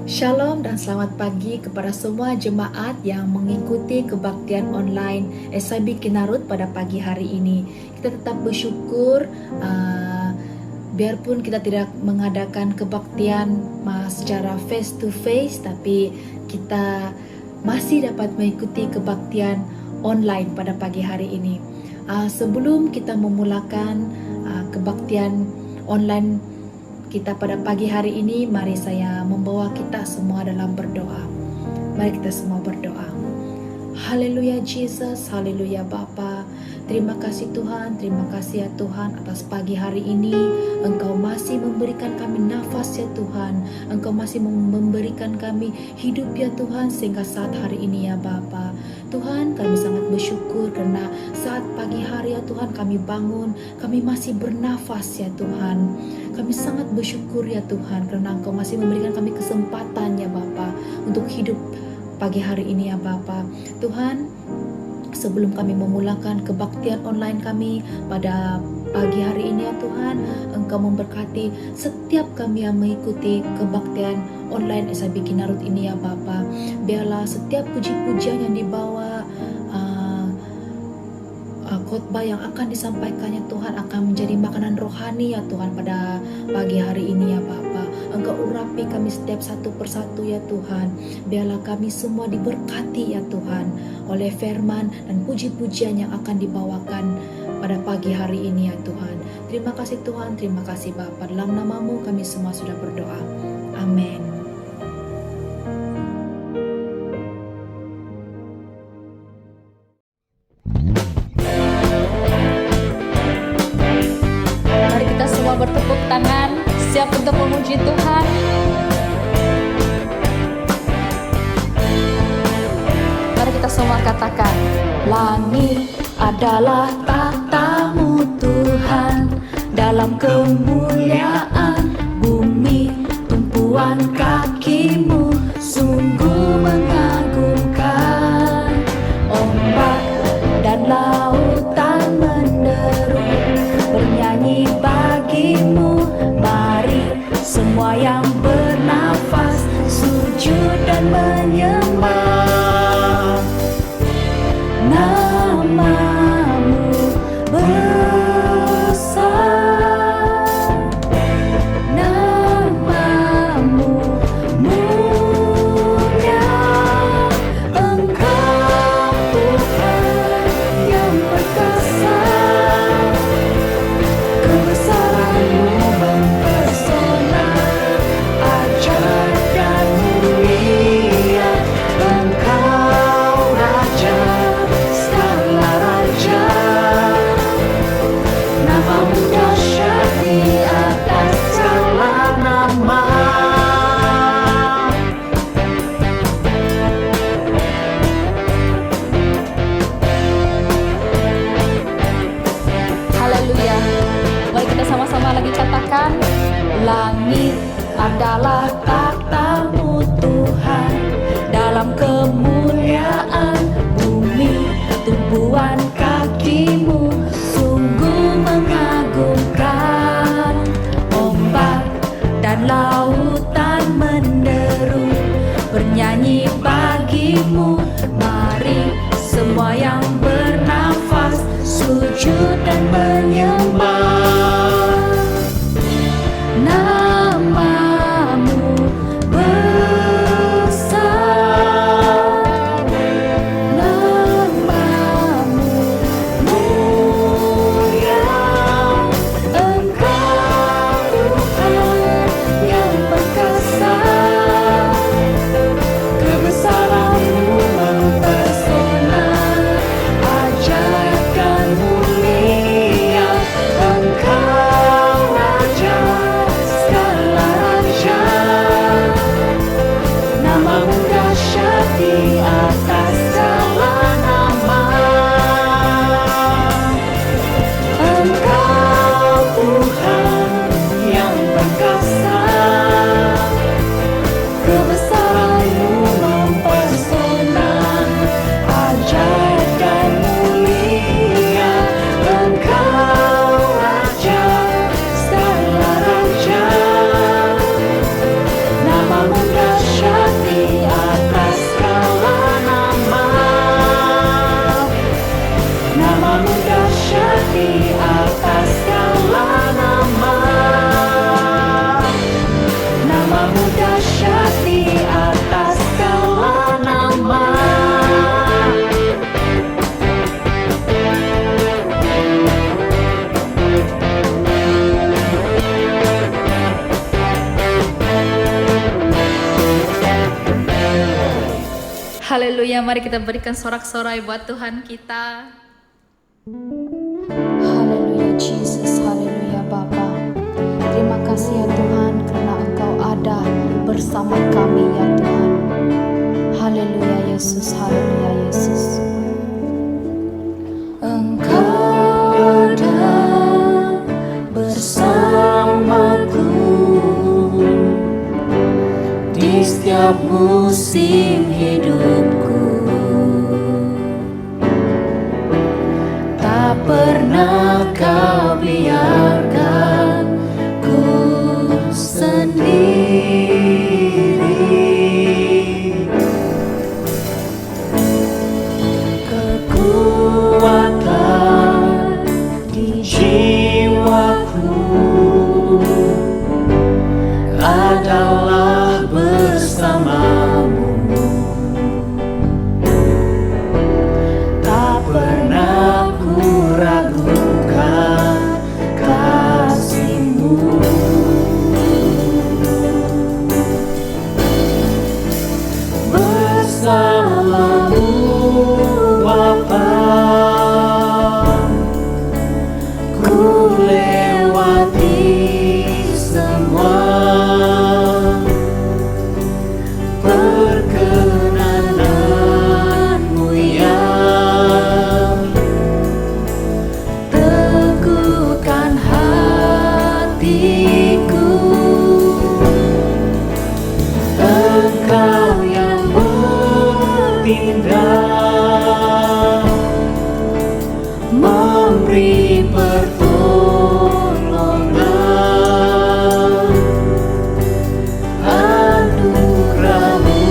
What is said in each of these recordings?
Shalom dan selamat pagi kepada semua jemaat yang mengikuti kebaktian online SIB Kinarut pada pagi hari ini. Kita tetap bersyukur biarpun kita tidak mengadakan kebaktian secara face to face, tapi kita masih dapat mengikuti kebaktian online pada pagi hari ini. Sebelum kita memulakan kebaktian online kita pada pagi hari ini, mari saya membawa kita semua dalam berdoa. Mari kita semua berdoa. Haleluya Jesus, haleluya Bapa. Terima kasih Tuhan, terima kasih ya Tuhan atas pagi hari ini. Engkau masih memberikan kami nafas ya Tuhan. Engkau masih memberikan kami hidup ya Tuhan sehingga saat hari ini ya Bapa. Tuhan, kami sangat bersyukur karena saat pagi hari ya Tuhan kami bangun, kami masih bernafas ya Tuhan. Kami sangat bersyukur ya Tuhan karena Engkau masih memberikan kami kesempatan ya Bapa untuk hidup pagi hari ini ya Bapa. Tuhan, sebelum kami memulakan kebaktian online kami pada pagi hari ini ya Tuhan, Engkau memberkati setiap kami yang mengikuti kebaktian online SIB Kinarut ini ya Bapa. Biarlah setiap puji-pujian yang dibawa, khotbah yang akan disampaikannya Tuhan akan menjadi makanan rohani ya Tuhan pada pagi hari ini ya Bapa. Engkau urapi kami setiap satu persatu ya Tuhan. Biarlah kami semua diberkati ya Tuhan oleh firman dan puji-pujian yang akan dibawakan pada pagi hari ini ya Tuhan. Terima kasih Tuhan, terima kasih Bapa. Dalam namamu kami semua sudah berdoa. Amin. Bertepuk tangan, siap untuk memuji Tuhan. Mari kita semua katakan, langit adalah tahta-Mu Tuhan, dalam kemuliaan bumi tumpuan kaki-Mu, sungguh mengagumkan. Ombak dan lautan menderu, bernyanyi bagimu. Mari semua yang bernafas sujud dan menyembah. Namamu besar, namamu mulia. Engkau Tuhan yang perkasa, kebesaran-Mu mempesona, ajaib dan mulia. Engkau Raja, segala raja. Namamu dahsyat di atas segala nama. Haleluya. Mari kita sama-sama lagi katakan, langit adalah tahta-Mu Tuhan, dalam kemuliaan bumi tumpuan kaki-Mu, sungguh mengagumkan. Ombak dan lautan menderu, bernyanyi bagimu. Mari semua yang bernafas sujud dan menyembah. Namamu besar, namamu mulia. Engkau Tuhan yang perkasa, kebesaran-Mu mempesona, ajaib dan mulia. Engkau dahsyat di atas segala nama. Haleluya, mari kita berikan sorak-sorai buat Tuhan kita. Haleluya Jesus, haleluya Bapa. Terima kasih ya Tuhan karena Engkau ada bersama kami ya Tuhan. Haleluya Yesus, haleluya Yesus. Engkau ada bersamaku di setiap musim hidupku. Tak pernah Kau biarkan ku sendiri. Kekuatan di jiwaku adalah bersamamu. Tak pernah ku ragukan kasih-Mu. Bersamamu Bapa, ku lewati semua perkenananmu yang teguhkan hatiku. Engkau yang bertindak, memberi pertolongan. Anugerah-Mu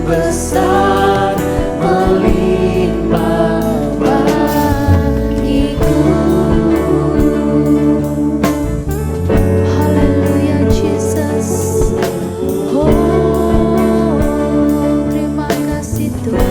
besar melimpah bagiku. Haleluya Jesus. Oh, terima kasih Tuhan.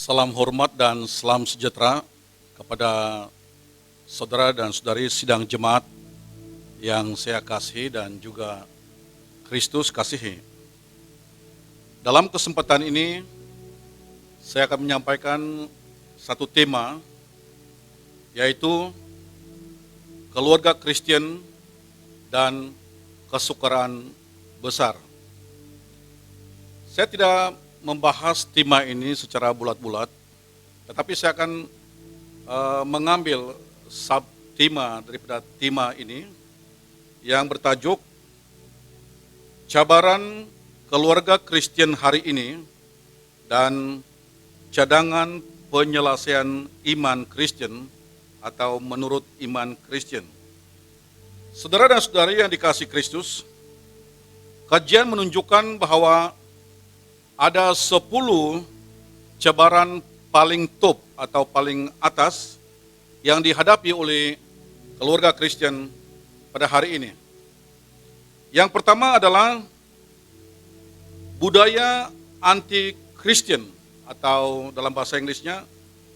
Salam hormat dan salam sejahtera kepada saudara dan saudari sidang jemaat yang saya kasihi dan juga Kristus kasihi. Dalam kesempatan ini, saya akan menyampaikan satu tema, yaitu keluarga Kristen dan kesukaran besar. Saya tidak membahas tema ini secara bulat-bulat, tetapi saya akan mengambil sub-tema daripada tema ini yang bertajuk Cabaran Keluarga Kristen Hari Ini dan Cadangan Penyelesaian Iman Kristen atau Menurut Iman Kristen. Saudara dan saudari yang dikasihi Kristus, kajian menunjukkan bahwa ada 10 cabaran paling top atau paling atas yang dihadapi oleh keluarga Kristen pada hari ini. Yang pertama adalah budaya anti-Christian atau dalam bahasa Inggrisnya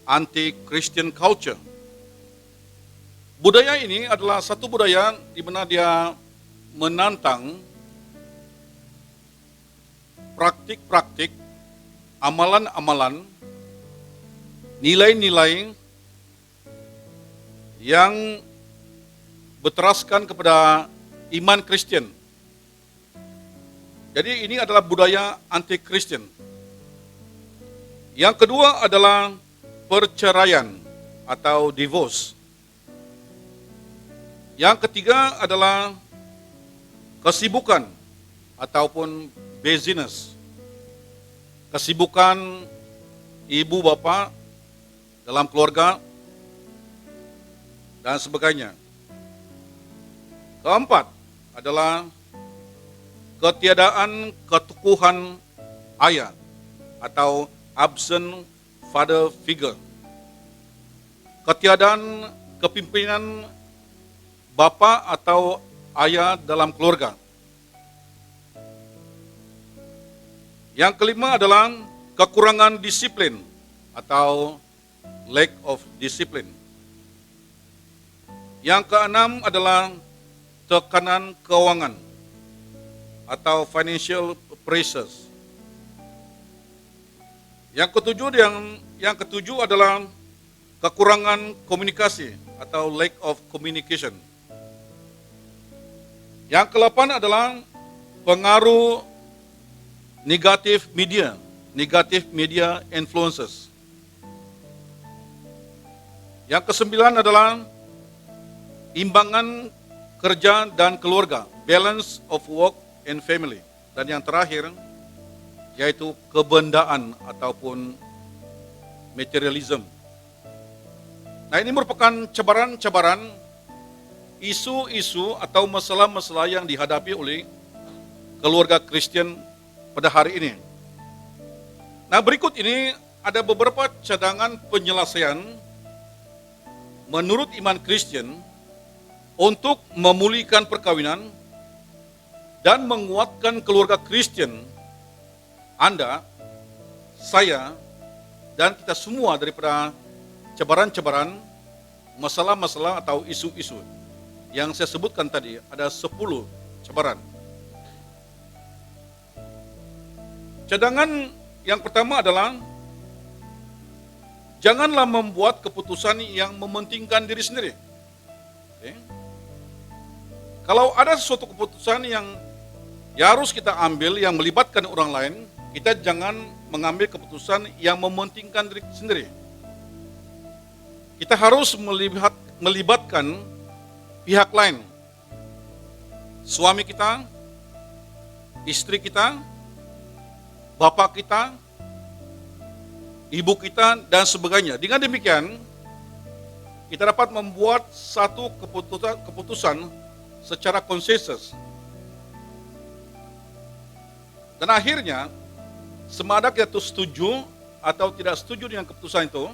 anti-Christian culture. Budaya ini adalah satu budaya di mana dia menantang praktik-praktik, amalan-amalan, nilai-nilai yang berteraskan kepada iman Kristen. Jadi ini adalah budaya anti-Kristen. Yang kedua adalah perceraian atau divorce. Yang ketiga adalah kesibukan ataupun business, kesibukan ibu bapak dalam keluarga dan sebagainya. Keempat adalah ketiadaan keteguhan ayah atau absent father figure. Ketiadaan kepimpinan bapak atau ayah dalam keluarga. Yang kelima adalah kekurangan disiplin atau lack of discipline. Yang keenam adalah tekanan keuangan atau financial pressures. Yang ketujuh adalah kekurangan komunikasi atau lack of communication. Yang kedelapan adalah pengaruh negative media influences. Yang kesembilan adalah imbangan kerja dan keluarga, balance of work and family. Dan yang terakhir, yaitu kebendaan ataupun materialism. Nah, ini merupakan cabaran-cabaran, isu-isu atau masalah-masalah yang dihadapi oleh keluarga Kristen pada hari ini. Nah, berikut ini ada beberapa cadangan penyelesaian menurut iman Kristen untuk memulihkan perkawinan dan menguatkan keluarga Kristen Anda, saya, dan kita semua daripada cabaran-cabaran, masalah-masalah atau isu-isu yang saya sebutkan tadi. Ada 10 cabaran. Cadangan yang pertama adalah janganlah membuat keputusan yang mementingkan diri sendiri. Okay. Kalau ada suatu keputusan yang harus kita ambil yang melibatkan orang lain, kita jangan mengambil keputusan yang mementingkan diri sendiri. Kita harus melibatkan pihak lain. Suami kita, istri kita, bapak kita, ibu kita, dan sebagainya. Dengan demikian, kita dapat membuat satu keputusan secara konsensus. Dan akhirnya, semada kita setuju atau tidak setuju dengan keputusan itu,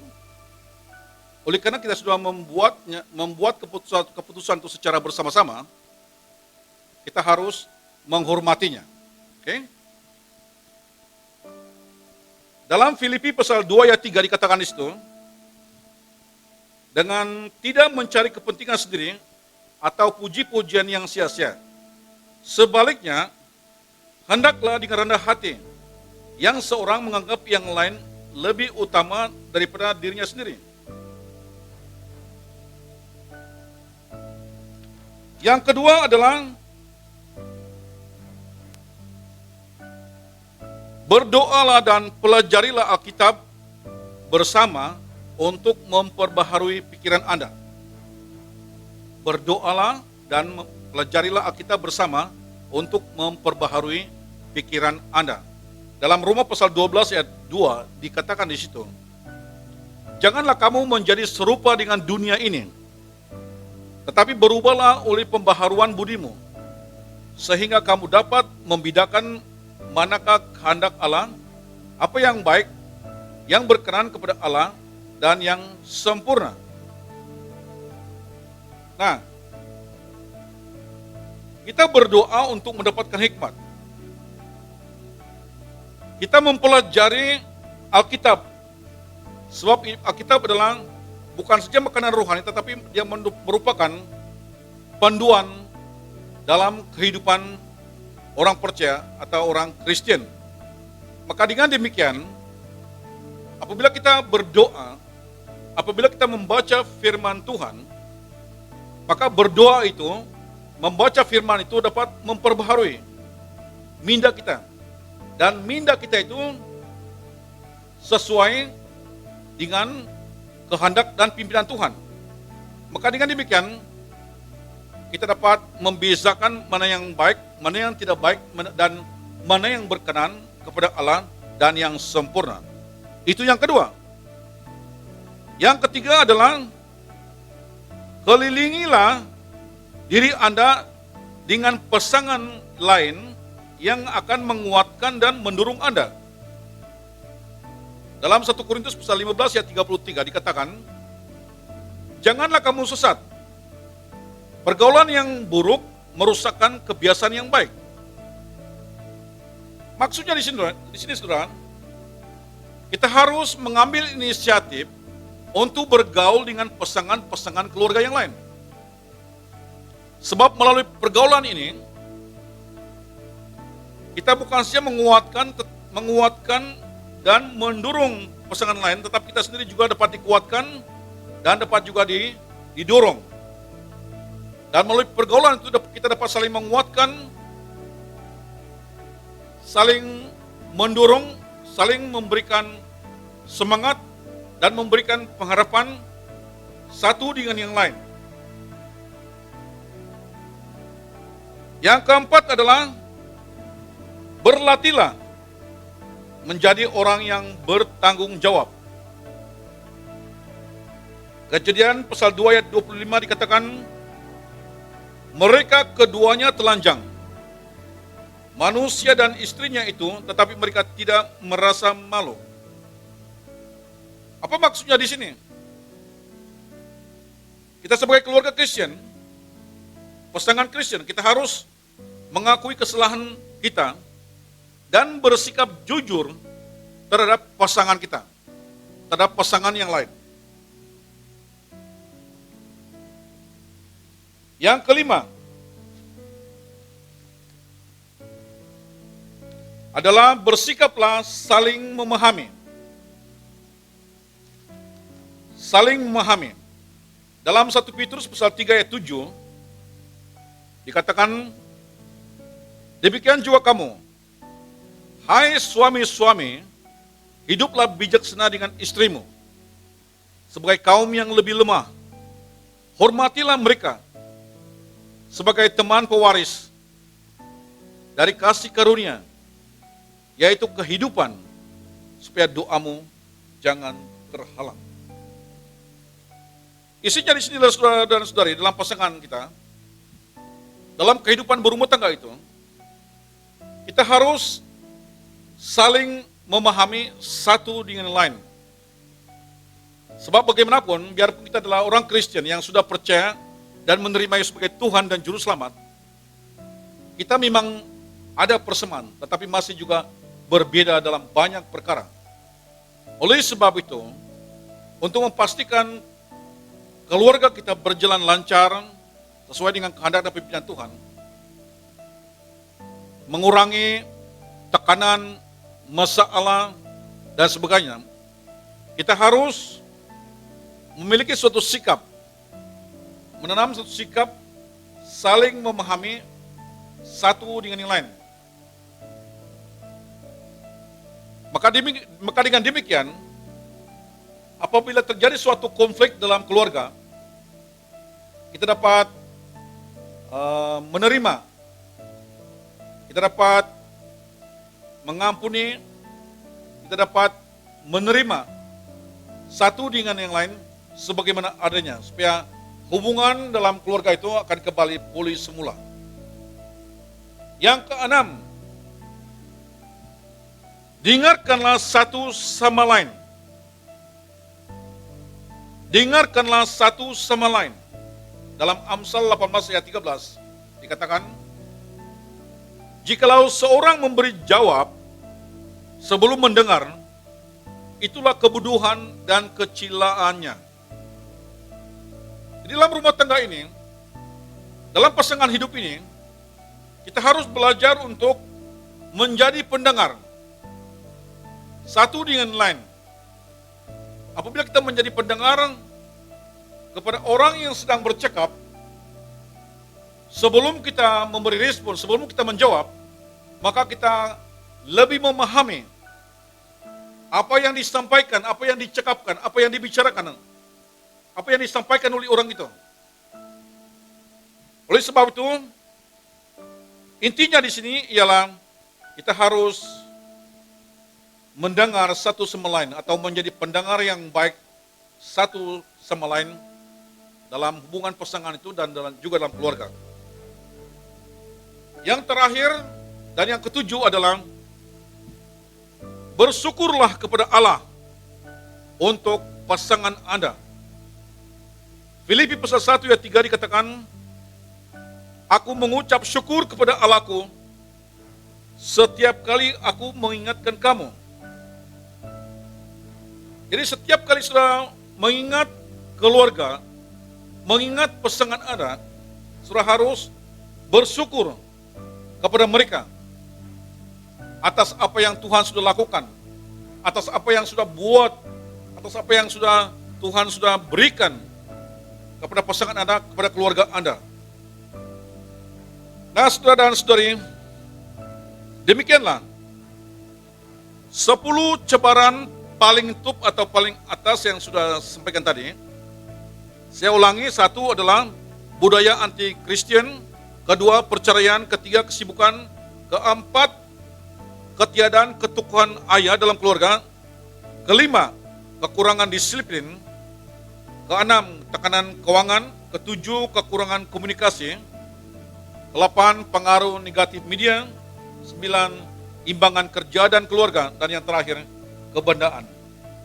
oleh karena kita sudah membuat keputusan itu secara bersama-sama, kita harus menghormatinya. Oke? Dalam Filipi pasal 2 ayat 3 dikatakan di situ, dengan tidak mencari kepentingan sendiri atau puji-pujian yang sia-sia. Sebaliknya, hendaklah dengan rendah hati, yang seorang menganggap yang lain lebih utama daripada dirinya sendiri. Yang kedua adalah berdoalah dan pelajarilah Alkitab bersama untuk memperbaharui pikiran Anda. Berdoalah dan pelajarilah Alkitab bersama untuk memperbaharui pikiran Anda. Dalam Roma pasal 12 ayat 2 dikatakan di situ, janganlah kamu menjadi serupa dengan dunia ini, tetapi berubahlah oleh pembaharuan budimu, sehingga kamu dapat membedakan manakah kehendak Allah, apa yang baik, yang berkenan kepada Allah, dan yang sempurna. Nah, kita berdoa untuk mendapatkan hikmat. Kita mempelajari Alkitab, sebab Alkitab adalah bukan saja makanan rohani, tetapi dia merupakan panduan dalam kehidupan orang percaya atau orang Kristen. Maka dengan demikian, apabila kita berdoa, apabila kita membaca firman Tuhan, maka berdoa itu, membaca firman itu dapat memperbaharui minda kita. Dan minda kita itu sesuai dengan kehendak dan pimpinan Tuhan. Maka dengan demikian, kita dapat membezakan mana yang baik, mana yang tidak baik, dan mana yang berkenan kepada Allah dan yang sempurna. Itu yang kedua. Yang ketiga adalah kelilingilah diri Anda dengan pasangan lain yang akan menguatkan dan mendorong Anda. Dalam 1 Korintus pasal 15 ayat 33 dikatakan, janganlah kamu sesat. Pergaulan yang buruk merusakkan kebiasaan yang baik. Maksudnya di sini saudara, kita harus mengambil inisiatif untuk bergaul dengan pasangan-pasangan keluarga yang lain. Sebab melalui pergaulan ini, kita bukan saja menguatkan dan mendorong pasangan lain, tetapi kita sendiri juga dapat dikuatkan dan dapat juga didorong. Dan melalui pergaulan itu kita dapat saling menguatkan, saling mendorong, saling memberikan semangat, dan memberikan pengharapan satu dengan yang lain. Yang keempat adalah berlatihlah menjadi orang yang bertanggung jawab. Kejadian pasal 2 ayat 25 dikatakan, mereka keduanya telanjang, manusia dan istrinya itu, tetapi mereka tidak merasa malu. Apa maksudnya di sini? Kita sebagai keluarga Kristen, pasangan Kristen, kita harus mengakui kesalahan kita dan bersikap jujur terhadap pasangan kita, terhadap pasangan yang lain. Yang kelima adalah bersikaplah saling memahami. Saling memahami. Dalam 1 Petrus pasal 3 ayat 7 dikatakan, demikian juga kamu, hai suami-suami, hiduplah bijaksana dengan istrimu, sebagai kaum yang lebih lemah. Hormatilah mereka sebagai teman pewaris dari kasih karunia, yaitu kehidupan, supaya doamu jangan terhalang. Isinya di sini adalah saudara dan saudari, dalam pasangan kita, dalam kehidupan berumah tangga itu, kita harus saling memahami satu dengan lain. Sebab bagaimanapun, biarpun kita adalah orang Kristen yang sudah percaya dan menerima Yesus sebagai Tuhan dan Juru Selamat, kita memang ada persamaan, tetapi masih juga berbeda dalam banyak perkara. Oleh sebab itu, untuk memastikan keluarga kita berjalan lancar sesuai dengan kehendak dan pimpinan Tuhan, mengurangi tekanan, masalah, dan sebagainya, kita harus memiliki suatu sikap, menanam suatu sikap saling memahami satu dengan yang lain. Maka dengan demikian, apabila terjadi suatu konflik dalam keluarga, kita dapat menerima, kita dapat mengampuni, kita dapat menerima satu dengan yang lain sebagaimana adanya, supaya hubungan dalam keluarga itu akan kembali pulih semula. Yang keenam, dengarkanlah satu sama lain. Dengarkanlah satu sama lain. Dalam Amsal 18 ayat 13 dikatakan, jikalau seorang memberi jawab sebelum mendengar, itulah kebodohan dan kecilaannya. Di dalam rumah tangga ini, dalam pasangan hidup ini, kita harus belajar untuk menjadi pendengar satu dengan lain. Apabila kita menjadi pendengar kepada orang yang sedang bercakap, sebelum kita memberi respon, sebelum kita menjawab, maka kita lebih memahami apa yang disampaikan, apa yang dicakapkan, apa yang dibicarakan, apa yang disampaikan oleh orang itu. Oleh sebab itu, intinya di sini ialah kita harus mendengar satu sama lain atau menjadi pendengar yang baik satu sama lain dalam hubungan pasangan itu dan juga dalam keluarga. Yang terakhir dan yang ketujuh adalah bersyukurlah kepada Allah untuk pasangan Anda. Filipi pasal 1 ayat 3 dikatakan, aku mengucap syukur kepada Allahku setiap kali aku mengingatkan kamu. Jadi setiap kali sudah mengingat keluarga, mengingat pasangan Anda, sudah harus bersyukur kepada mereka atas apa yang Tuhan sudah lakukan, atas apa yang sudah buat, atas apa yang Tuhan sudah berikan kepada pasangan Anda, kepada keluarga Anda. Nah, saudara dan saudari, demikianlah 10 cabaran paling top atau paling atas yang sudah sampaikan tadi. Saya ulangi, 1 adalah budaya anti-Kristen, 2 perceraian, 3 kesibukan, 4 ketiadaan ketukuhan ayah dalam keluarga, 5 kekurangan disiplin, 6 tekanan keuangan, 7 kekurangan komunikasi, 8 pengaruh negatif media, 9 imbangan kerja dan keluarga, dan yang terakhir kebendaan.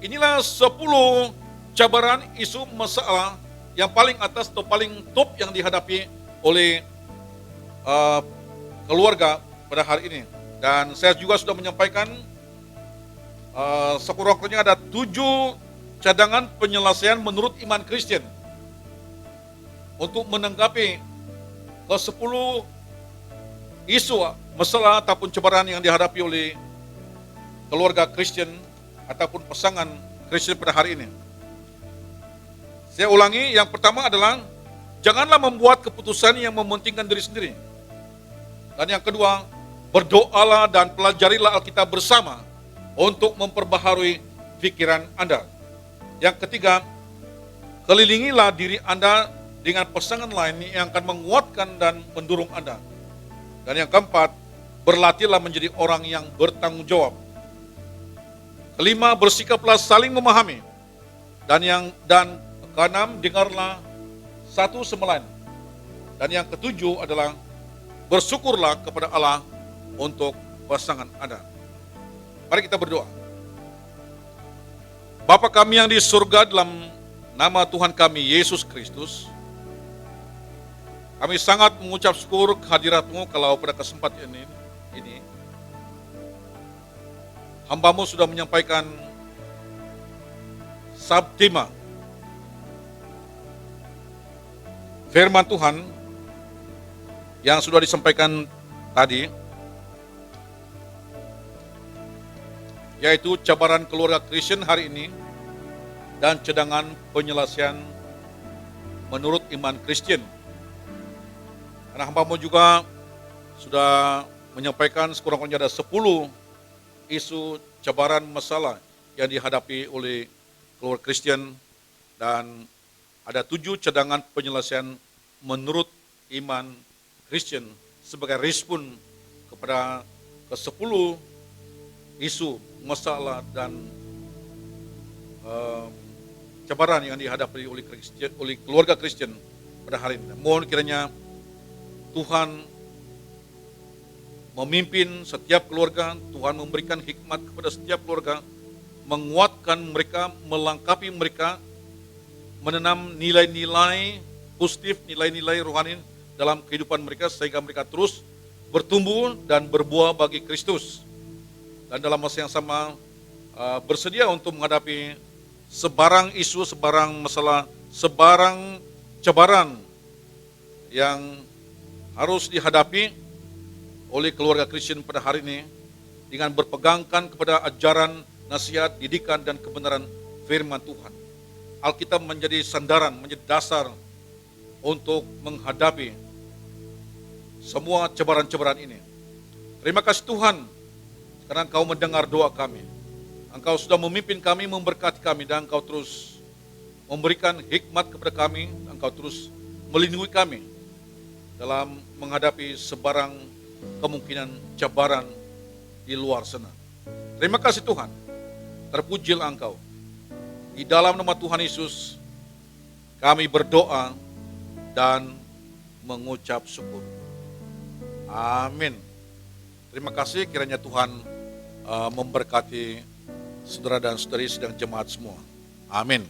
Inilah 10 cabaran isu masalah yang paling atas atau paling top yang dihadapi oleh keluarga pada hari ini. Dan saya juga sudah menyampaikan sekurang-kurangnya ada 7 cadangan penyelesaian menurut iman Kristen untuk menanggapi ke 10 isu masalah ataupun cabaran yang dihadapi oleh keluarga Kristen ataupun pasangan Kristen pada hari ini. Saya ulangi, yang pertama adalah janganlah membuat keputusan yang mementingkan diri sendiri. Dan yang kedua, berdoalah dan pelajarilah Alkitab bersama untuk memperbaharui pikiran Anda. Yang ketiga, kelilingilah diri Anda dengan pasangan lain yang akan menguatkan dan mendorong Anda. Dan yang keempat, berlatihlah menjadi orang yang bertanggung jawab. Kelima, bersikaplah saling memahami. Dan keenam, dengarlah satu sama lain. Dan yang ketujuh adalah bersyukurlah kepada Allah untuk pasangan Anda. Mari kita berdoa. Bapa kami yang di surga, dalam nama Tuhan kami Yesus Kristus, kami sangat mengucap syukur kehadirat-Mu kalau pada kesempatan ini hamba-Mu sudah menyampaikan subtema firman Tuhan yang sudah disampaikan tadi, yaitu cabaran keluarga Kristen hari ini dan cadangan penyelesaian menurut iman Kristen. Karena hambamu juga sudah menyampaikan sekurang-kurangnya ada 10 isu cabaran masalah yang dihadapi oleh keluarga Kristen dan ada 7 cadangan penyelesaian menurut iman Kristen sebagai respon kepada ke-10 isu masalah dan cabaran yang dihadapi oleh keluarga Kristen pada hari ini. Mohon kiranya Tuhan memimpin setiap keluarga, Tuhan memberikan hikmat kepada setiap keluarga, menguatkan mereka, melengkapi mereka, menanam nilai-nilai positif, nilai-nilai rohani dalam kehidupan mereka sehingga mereka terus bertumbuh dan berbuah bagi Kristus. Dan dalam masa yang sama bersedia untuk menghadapi sebarang isu, sebarang masalah, sebarang cabaran yang harus dihadapi oleh keluarga Kristen pada hari ini dengan berpegangkan kepada ajaran, nasihat, didikan, dan kebenaran firman Tuhan. Alkitab menjadi sandaran, menjadi dasar untuk menghadapi semua cabaran-cabaran ini. Terima kasih Tuhan, karena Engkau mendengar doa kami. Engkau sudah memimpin kami, memberkati kami, dan Engkau terus memberikan hikmat kepada kami. Engkau terus melindungi kami dalam menghadapi sebarang kemungkinan cabaran di luar sana. Terima kasih Tuhan, terpujilah Engkau. Di dalam nama Tuhan Yesus, kami berdoa dan mengucap syukur. Amin. Terima kasih, kiranya Tuhan memberkati saudara dan saudari sedang jemaat semua. Amin.